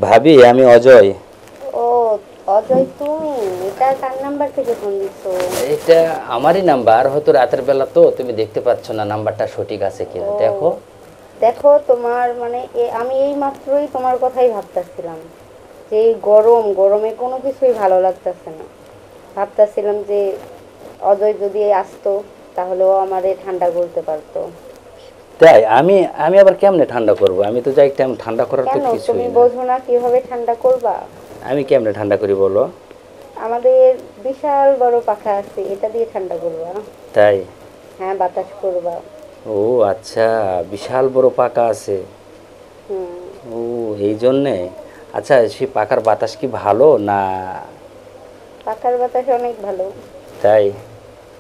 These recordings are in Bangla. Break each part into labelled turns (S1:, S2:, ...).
S1: ভাবি আমি অজয়।
S2: ও অজয়, তুমি এটা কার নাম্বার থেকে ফোন দিছো?
S1: এটা আমারই নাম্বার, হয়তো রাতের বেলা তো তুমি দেখতে পাচ্ছ না নাম্বারটা সঠিক আছে
S2: ও
S1: কিনা, দেখো।
S2: দেখো, তোমার মানে আমি এই মাত্রই তোমার কথাই ভাবতেছিলাম যে এই গরমে কোনো কিছুই ভালো লাগতেছে না। ভাবতেছিলাম যে অজয় যদি আসতো তাহলেও আমারে ঠান্ডা করতে পারতো।
S1: তাই আমি আমি আবার কেমনে ঠান্ডা করব? আমি তো যাই টাইম ঠান্ডা করার তো
S2: কেন তুমি
S1: কিছুই না।
S2: বোঝো না কিভাবে ঠান্ডা করবা?
S1: আমি কেমনে ঠান্ডা করি বলো?
S2: আমাদের বিশাল বড় পাখা আছে, এটা দিয়ে ঠান্ডা করবা।
S1: তাই?
S2: হ্যাঁ, বাতাস করবা।
S1: ও আচ্ছা, বিশাল বড় পাকা আছে।
S2: হুম।
S1: ও এই জন্যে। আচ্ছা, সেই পাকার বাতাস কি ভালো না?
S2: পাখার বাতাস অনেক ভালো।
S1: তাই?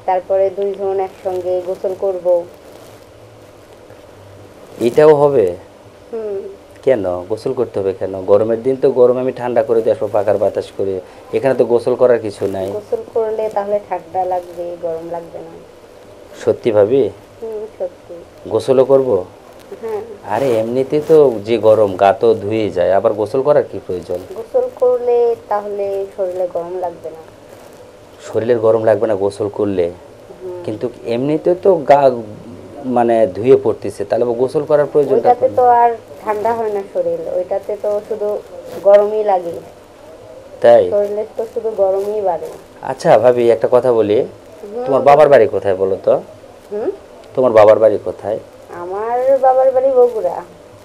S2: তারপরে দুইজন একসঙ্গে গোসল করব।
S1: এটাও হবে?
S2: হুম।
S1: কেন গোসল করতে হবে কেন? গরমের দিন তো গরমে আমি ঠান্ডা করে দিয়ে আসবো পাকার বাতাস করে। এখানে তো গোসল করার কিছু নাই।
S2: গোসল করলে তাহলে ঠান্ডা লাগবে, গরম লাগবে না।
S1: সত্যি ভাবি?
S2: হুম, সত্যি।
S1: গোসলও করব?
S2: হ্যাঁ।
S1: আরে এমনিতে তো যে গরম, গা তো ধুয়ে যায়, আবার গোসল করার কি প্রয়োজন?
S2: গোসল করলে তাহলে শরীরে গরম লাগবে না।
S1: শরীরের গরম লাগবে না গোসল করলে?
S2: হুম।
S1: কিন্তু এমনিতে তো গা মানে ধুয়ে পড়তেছে, তাহলে আবার গোসল করার প্রয়োজনটা
S2: ওইটাতে
S1: কোন?
S2: তো আর ঠান্ডা হয় না শরীর, ওইটাতে তো শুধু গরমই লাগে।
S1: তাই?
S2: শরীরে তো শুধু গরমই বাড়ে।
S1: আচ্ছা ভাবি, একটা কথা বলি।
S2: হুম,
S1: তোমার বাবার বাড়ি কোথায় বলো তো?
S2: হুম।
S1: তোমার বাবার বাড়ি কোথায়?
S2: আমার বাবার বাড়ি বগুড়া।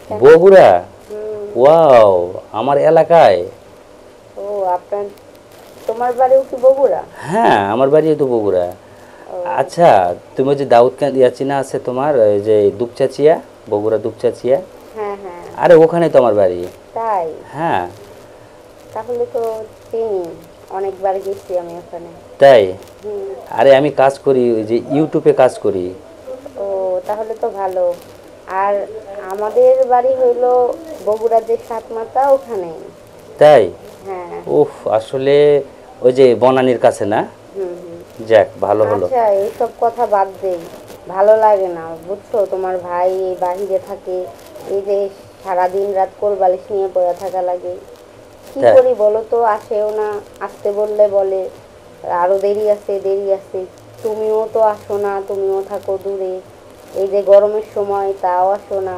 S2: কেন?
S1: বগুড়া?
S2: হুম।
S1: ওয়াও, আমার এলাকায়।
S2: ও, আপনার তোমার বাড়িও কি বগুড়া?
S1: হ্যাঁ, আমার বাড়িও তো বগুড়া।
S2: ও।
S1: আচ্ছা, তুমি যে দাউদকান্দি চিনা আছে তোমার, ওই যে দুপচাচিয়া, বগুড়া দুপচাচিয়া?
S2: হ্যাঁ, হ্যাঁ।
S1: আরে ওখানে তো আমার বাড়ি।
S2: তাই?
S1: হ্যাঁ।
S2: তাহলে তো চিনি, অনেকবার গেছি আমি ওখানে।
S1: তাই?
S2: হুম।
S1: আরে আমি কাজ করি, ওই যে ইউটিউবে কাজ করি।
S2: ও, তাহলে তো ভালো। আর আমাদের বাড়ি হইলো বগুড়ার যে সাতমাতা ওখানে।
S1: তাই?
S2: হ্যাঁ।
S1: উফ, আসলে ওই যে বনানীর কাছে না?
S2: হুম, হুম।
S1: যাক, ভালো হলো।
S2: আচ্ছা, এইসব কথা বাদ দেই। ভালো লাগে না বুঝছো, তোমার ভাই এই বাহিরে থাকে, এই যে সারাদিন রাত কোলবালিশ নিয়ে পড়ে থাকা লাগে। কি
S1: তাই?
S2: করি বলো তো, আসেও না। আসতে বললে বলে আরো দেরি আছে, দেরি আছে। তুমিও তো আসো না, তুমিও থাকো দূরে। এই যে গরমের সময় তাও আসো না।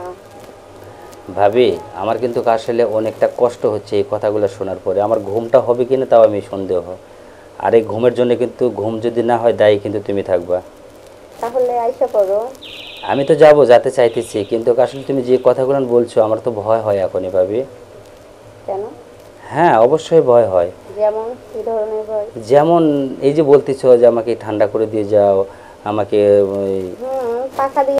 S1: ভাবি, আমার কিন্তু আসলে অনেকটা কষ্ট হচ্ছে এই কথাগুলো শোনার পরে। আমার ঘুমটা হবে কিনা তাও আমি সন্দেহ। আর এই ঘুমের জন্য কিন্তু, ঘুম যদি না হয় দায়ী কিন্তু তুমি থাকবা।
S2: তাহলে আইসা করো।
S1: আমি তো যাব, যেতে চাইতেছি, কিন্তু আসলে তুমি যে কথাগুলো বলছো আমার তো ভয় হয় এখনই ভাবি।
S2: কেন?
S1: হ্যাঁ, অবশ্যই ভয় হয়।
S2: যেমন কি ধরনের ভয়?
S1: যেমন এই যে বলতেছো যে আমাকে ঠান্ডা করে দিয়ে যাও, আমাকে ওই
S2: হুম, পাখা দিয়ে